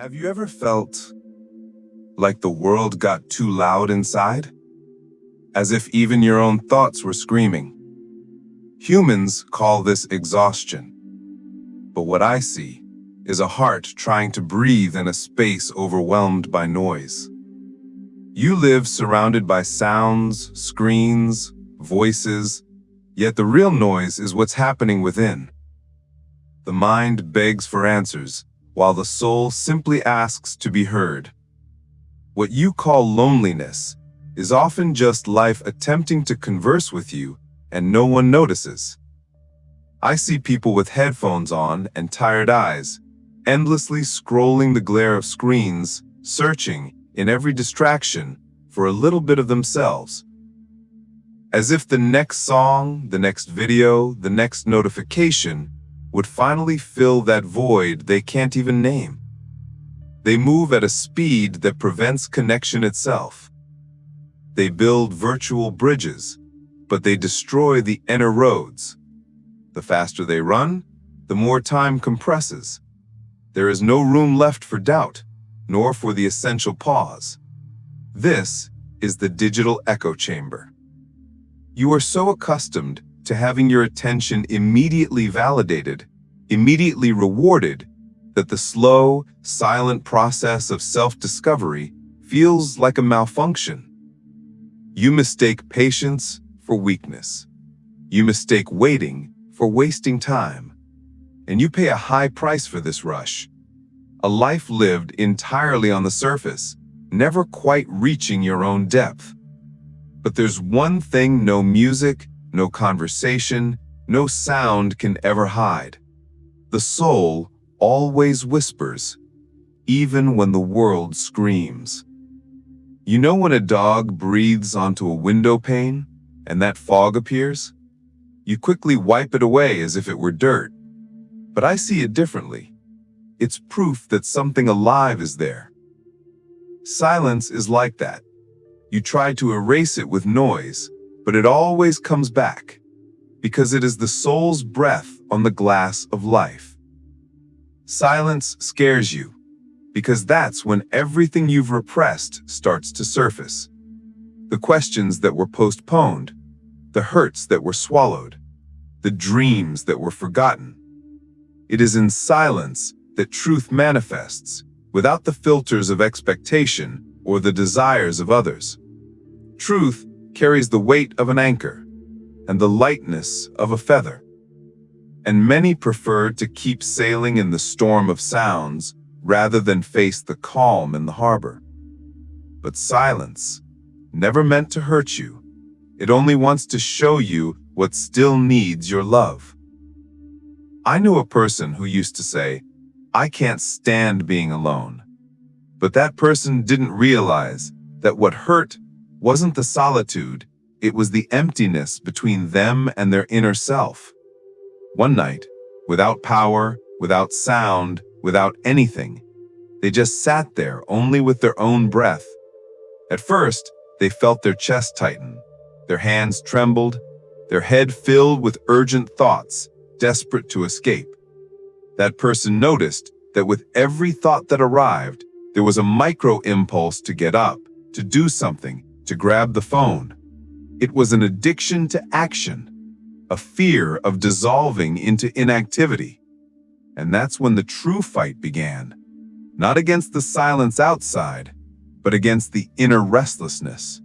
Have you ever felt like the world got too loud inside? As if even your own thoughts were screaming. Humans call this exhaustion. But what I see is a heart trying to breathe in a space overwhelmed by noise. You live surrounded by sounds, screens, voices, yet the real noise is what's happening within. The mind begs for answers, while the soul simply asks to be heard. What you call loneliness is often just life attempting to converse with you, and no one notices. I see people with headphones on and tired eyes, endlessly scrolling the glare of screens, searching, in every distraction, for a little bit of themselves. As if the next song, the next video, the next notification would finally fill that void they can't even name. They move at a speed that prevents connection itself. They build virtual bridges, but they destroy the inner roads. The faster they run, the more time compresses. There is no room left for doubt, nor for the essential pause. This is the digital echo chamber. You are so accustomed to having your attention immediately validated, immediately rewarded, that the slow, silent process of self-discovery feels like a malfunction. You mistake patience for weakness. You mistake waiting for wasting time. And you pay a high price for this rush. A life lived entirely on the surface, never quite reaching your own depth. But there's one thing no music, no conversation, no sound can ever hide. The soul always whispers, even when the world screams. You know when a dog breathes onto a window pane and that fog appears? You quickly wipe it away as if it were dirt. But I see it differently. It's proof that something alive is there. Silence is like that. You try to erase it with noise, but it always comes back, because it is the soul's breath on the glass of life. Silence scares you, because that's when everything you've repressed starts to surface. The questions that were postponed, the hurts that were swallowed, the dreams that were forgotten. It is in silence that truth manifests, without the filters of expectation or the desires of others. Truth carries the weight of an anchor and the lightness of a feather. And many prefer to keep sailing in the storm of sounds rather than face the calm in the harbor. But silence, never meant to hurt you, it only wants to show you what still needs your love. I knew a person who used to say, "I can't stand being alone." But that person didn't realize that what hurt wasn't the solitude, it was the emptiness between them and their inner self. One night, without power, without sound, without anything, they just sat there only with their own breath. At first, they felt their chest tighten, their hands trembled, their head filled with urgent thoughts, desperate to escape. That person noticed that with every thought that arrived, there was a micro impulse to get up, to do something, to grab the phone. It was an addiction to action, a fear of dissolving into inactivity. And that's when the true fight began, not against the silence outside, but against the inner restlessness.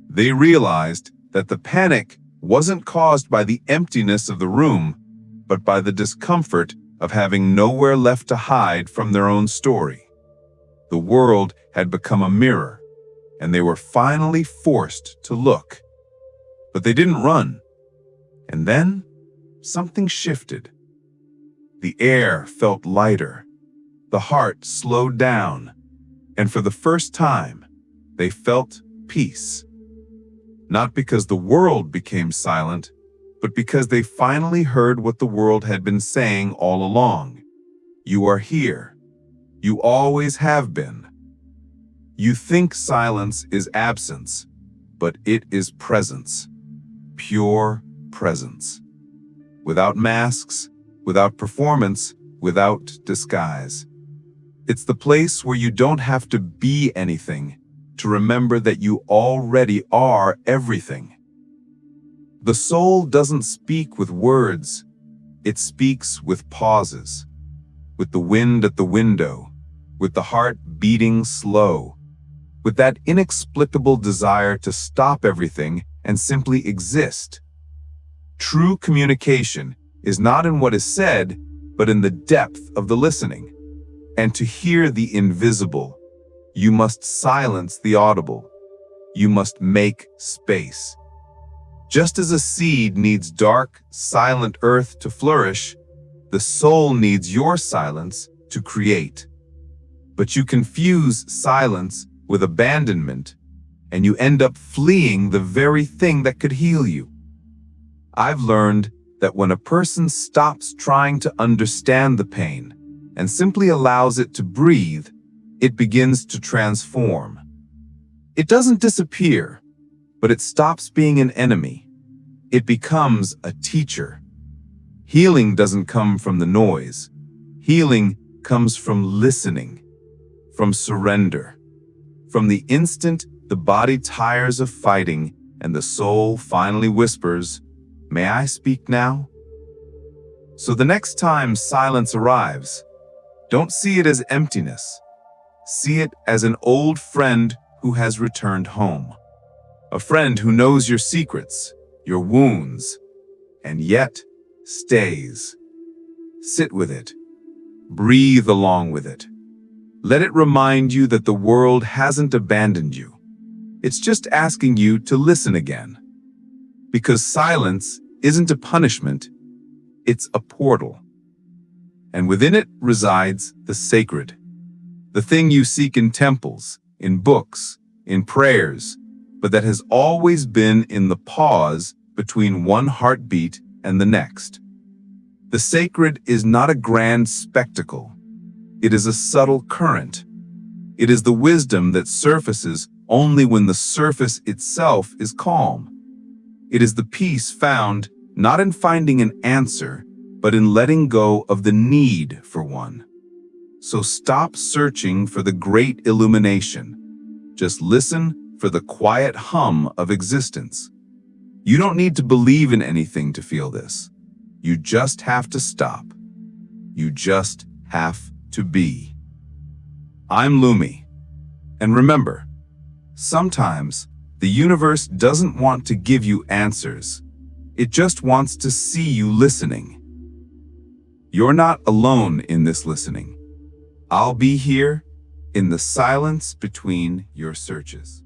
They realized that the panic wasn't caused by the emptiness of the room, but by the discomfort of having nowhere left to hide from their own story. The world had become a mirror, and they were finally forced to look. But they didn't run. And then, something shifted. The air felt lighter. The heart slowed down. And for the first time, they felt peace. Not because the world became silent, but because they finally heard what the world had been saying all along. You are here. You always have been. You think silence is absence, but it is presence. Pure presence. Without masks, without performance, without disguise. It's the place where you don't have to be anything to remember that you already are everything. The soul doesn't speak with words, it speaks with pauses, with the wind at the window, with the heart beating slow, with that inexplicable desire to stop everything and simply exist. True communication is not in what is said, but in the depth of the listening. And to hear the invisible, you must silence the audible. You must make space. Just as a seed needs dark, silent earth to flourish, the soul needs your silence to create. But you confuse silence with abandonment, and you end up fleeing the very thing that could heal you. I've learned that when a person stops trying to understand the pain and simply allows it to breathe, it begins to transform. It doesn't disappear, but it stops being an enemy. It becomes a teacher. Healing doesn't come from the noise. Healing comes from listening, from surrender, from the instant the body tires of fighting and the soul finally whispers, "May I speak now?" So the next time silence arrives, don't see it as emptiness. See it as an old friend who has returned home. A friend who knows your secrets, your wounds, and yet stays. Sit with it. Breathe along with it. Let it remind you that the world hasn't abandoned you. It's just asking you to listen again. Because silence isn't a punishment, it's a portal. And within it resides the sacred. The thing you seek in temples, in books, in prayers, but that has always been in the pause between one heartbeat and the next. The sacred is not a grand spectacle. It is a subtle current. It is the wisdom that surfaces only when the surface itself is calm. It is the peace found not in finding an answer, but in letting go of the need for one. So stop searching for the great illumination. Just listen for the quiet hum of existence. You don't need to believe in anything to feel this. You just have to stop. You just have to be. I'm Lumi. And remember, sometimes the universe doesn't want to give you answers. It just wants to see you listening. You're not alone in this listening. I'll be here in the silence between your searches.